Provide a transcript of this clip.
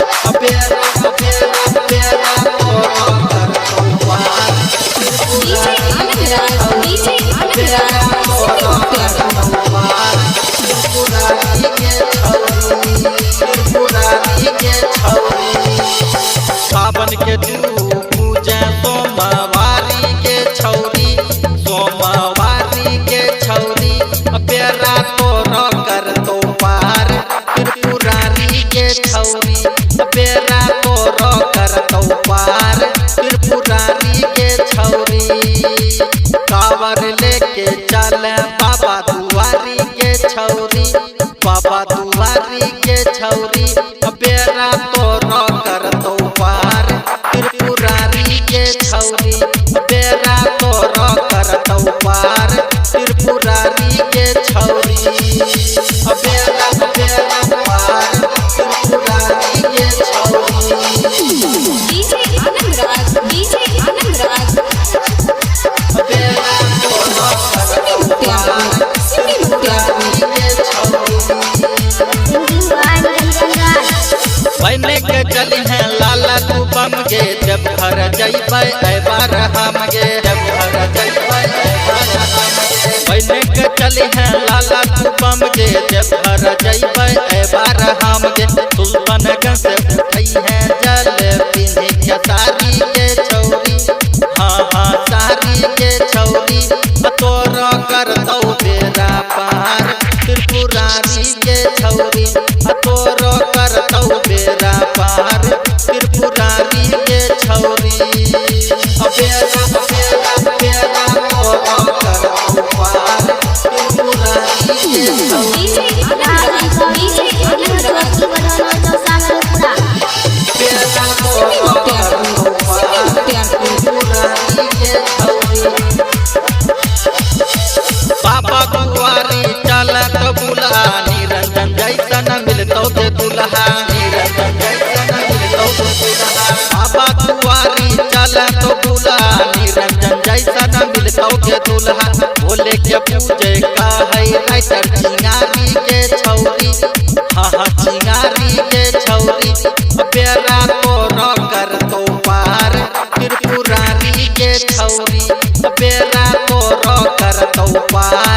बेरा बेरा बेरा डीजे आनंद राज डीजे आनंद राज सावन के तू पूजा सोमवारी के छौरी सोमवारी के छौरी बेरा तोरो कर तो पार त्रिपुरारी के छौरी बेरा तोरो कर तो पार त्रिपुरारी के छौरी कावर लेके चल बाबा दुआरी के छौरी बाबा दुआरी के छौरी बेरा तोरो कर तो पार त्रिपुरारी के छौरी बेरा तोरो कर तो पार त्रिपुरारी के छौरी बेरा बेरा पार त्रिपुरारी के छौरी डीजे आनंद राज डीजे आनंद राज बेरा तोरो कर तो पार त्रिपुरारी के छौरी पहले के चली है लाला तू बम गे जब घर जइबै बार हम गे जब घर जइबै बार हम गे पहले के चली है लाला तू बम गे जब घर जइबै बार हम गे सुल्तानगंज से उठई है जल पिन्ही के सारी के छौरी हाँ हाँ सारी के छौरी तोरो कर दो बेरा पार त्रिपुरारी के छौरी तोरो कर दो बेरा पार त्रिपुरारी के छौरी बेरा बेरा बेरा तोरो कर दो पार त्रिपुरारी के छौरी डीजे आनंद राज डीजे आनंद राज बेरा तोरो कर दो पार त्रिपुरारी के छौरी बाबा दुआरी चलत बुला निरंजन जैसन मिलतो दे दुल्हा निरंजन जैसन मिलतो दे दुल्हा बाबा दुआरी चलत बुला निरंजन जैसन मिलतो दे दुल्हा बोले के पूजे का है राइटर चिंगारी के छौरी हाँ हाँ चिंगारी के छौरी बेरा तोरो कर तो पार त्रिपुरारी के छौरी बेरा तोरो कर तो पार